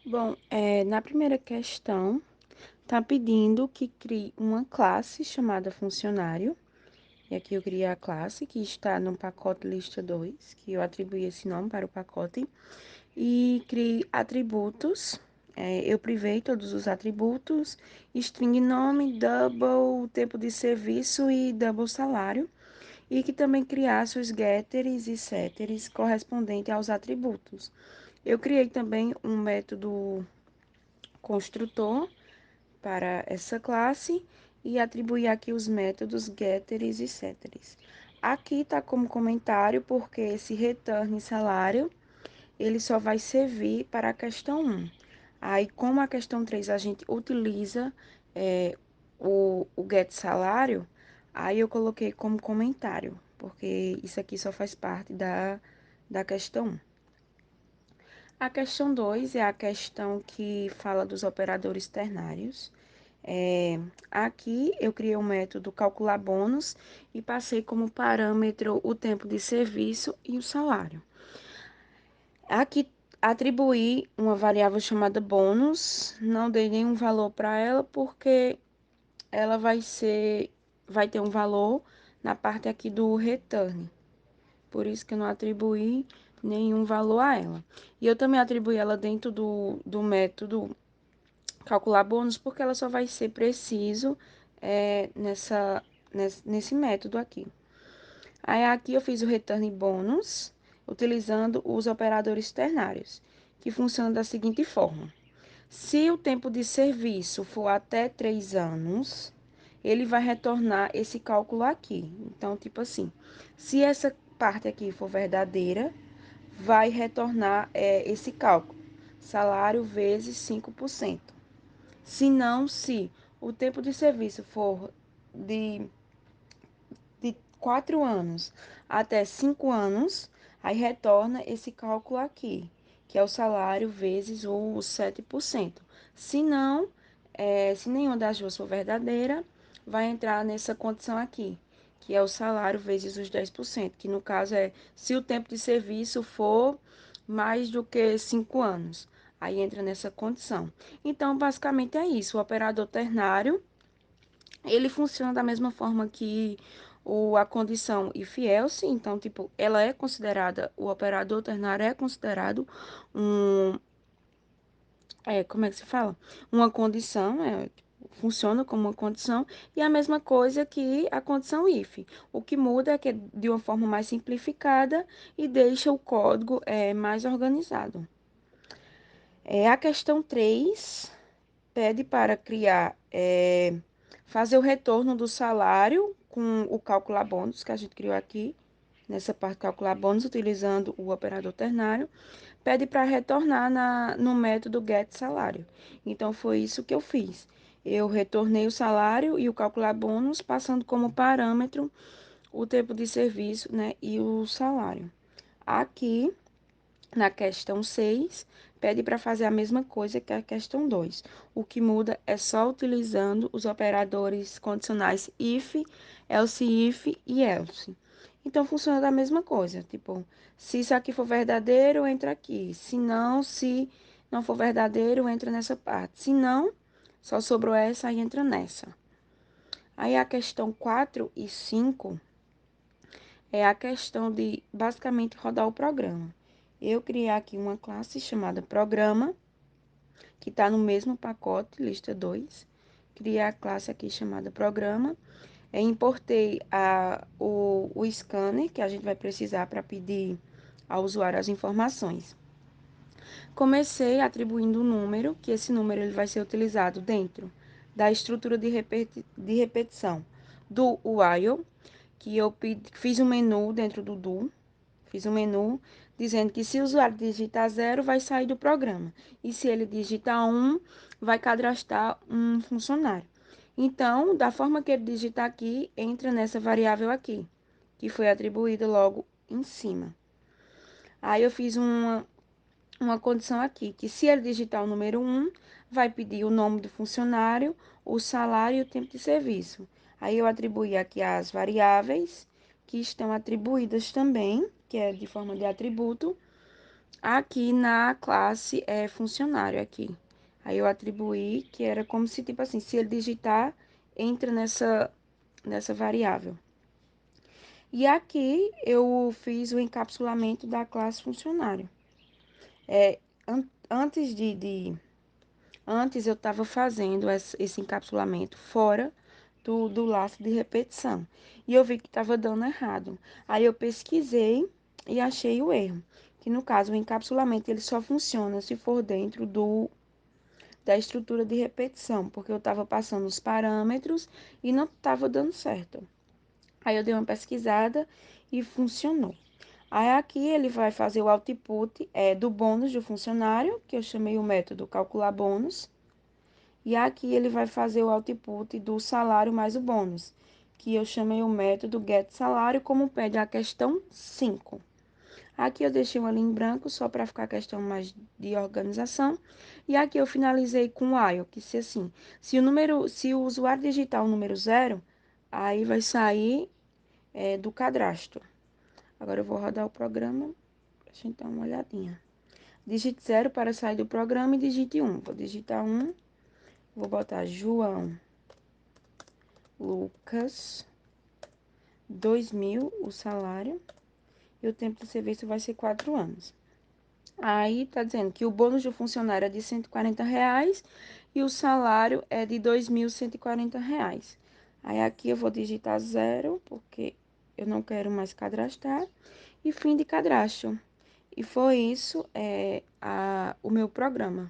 Bom, na primeira questão, está pedindo que crie uma classe chamada funcionário. E aqui eu criei a classe que está no pacote lista 2, que eu atribuí esse nome para o pacote. E crie atributos. Eu privei todos os atributos, string nome, double tempo de serviço e double salário. E que também criasse os getters e setters correspondentes aos atributos. Eu criei também um método construtor para essa classe e atribuir aqui os métodos getters e setters. Aqui está como comentário porque esse return salário, ele só vai servir para a questão 1. Aí, como a questão 3 a gente utiliza o get salário, aí eu coloquei como comentário, porque isso aqui só faz parte da questão 1. A questão 2 é a questão que fala dos operadores ternários. Aqui eu criei um método calcular bônus e passei como parâmetro o tempo de serviço e o salário. Aqui atribuí uma variável chamada bônus, não dei nenhum valor para ela porque ela vai ter um valor na parte aqui do return. Por isso que eu não atribuí nenhum valor a ela. E eu também atribuí ela dentro do método calcular bônus, porque ela só vai ser preciso nesse método aqui. Aí aqui eu fiz o return bônus, utilizando os operadores ternários, que funcionam da seguinte forma. Se o tempo de serviço for até 3 anos, ele vai retornar esse cálculo aqui. Então, tipo assim, se essa parte aqui for verdadeira, vai retornar esse cálculo, salário vezes 5%. Se não, se o tempo de serviço for de, de 4 anos até 5 anos, aí retorna esse cálculo aqui, que é o salário vezes os 7%. Se não, se nenhuma das duas for verdadeira, vai entrar nessa condição aqui, que é o salário vezes os 10%, que no caso é se o tempo de serviço for mais do que 5 anos. Aí entra nessa condição. Então, basicamente é isso. O operador ternário, ele funciona da mesma forma que a condição if else. Então, tipo, ela é considerada, o operador ternário é considerado um, como é que se fala? Uma condição, funciona como uma condição, e a mesma coisa que a condição if. O que muda é que é de uma forma mais simplificada e deixa o código mais organizado. A questão 3 pede para criar, fazer o retorno do salário com o calcular bônus que a gente criou aqui, nessa parte calcular bônus, utilizando o operador ternário, pede para retornar no método get salário. Então, foi isso que eu fiz. Eu retornei o salário e o calcular bônus, passando como parâmetro o tempo de serviço, né, e o salário. Aqui, na questão 6, pede para fazer a mesma coisa que a questão 2. O que muda é só utilizando os operadores condicionais if, else if e else. Então, funciona da mesma coisa. Tipo, se isso aqui for verdadeiro, entra aqui. Se não for verdadeiro, entra nessa parte. Se não, só sobrou essa, aí entra nessa. Aí a questão 4 e 5 é a questão de basicamente rodar o programa. Eu criei aqui uma classe chamada programa, que está no mesmo pacote, lista 2. Criei a classe aqui chamada programa. Importei o scanner, que a gente vai precisar para pedir ao usuário as informações. Comecei atribuindo um número, que esse número ele vai ser utilizado dentro da estrutura de repetição do while, que eu fiz um menu dentro do do, fiz um menu dizendo que se o usuário digitar 0, vai sair do programa. E se ele digitar 1, vai cadastrar um funcionário. Então, da forma que ele digitar aqui, entra nessa variável aqui, que foi atribuída logo em cima. Aí eu fiz uma condição aqui, que se ele digitar o número 1, vai pedir o nome do funcionário, o salário e o tempo de serviço. Aí eu atribuí aqui as variáveis que estão atribuídas também, que é de forma de atributo, Aqui na classe é funcionário aqui. Aí eu atribuí que era como se, tipo assim, se ele digitar, entra nessa variável. E aqui eu fiz o encapsulamento da classe funcionário. Antes antes eu estava fazendo esse encapsulamento fora do laço de repetição. E eu vi que estava dando errado. Aí eu pesquisei e achei o erro. Que no caso o encapsulamento ele só funciona se for dentro da estrutura de repetição, porque eu estava passando os parâmetros e não estava dando certo. Aí eu dei uma pesquisada e funcionou. Aí aqui ele vai fazer o output do bônus do funcionário, que eu chamei o método calcular bônus. E aqui ele vai fazer o output do salário mais o bônus, que eu chamei o método get salário, como pede a questão 5. Aqui eu deixei uma linha em branco só para ficar a questão mais de organização. E aqui eu finalizei com o while, que se assim, se o usuário digitar o número 0, aí vai sair do cadastro. Agora eu vou rodar o programa para a gente dar uma olhadinha. Digite 0 para sair do programa e digite 1. Vou digitar 1, vou botar João Lucas, 2.000 o salário, e o tempo de serviço vai ser 4 anos. Aí tá dizendo que o bônus do funcionário é de R$ 140 e o salário é de R$ 2.140. Aí aqui eu vou digitar 0, porque eu não quero mais cadastrar, e fim de cadastro. E foi isso, o meu programa.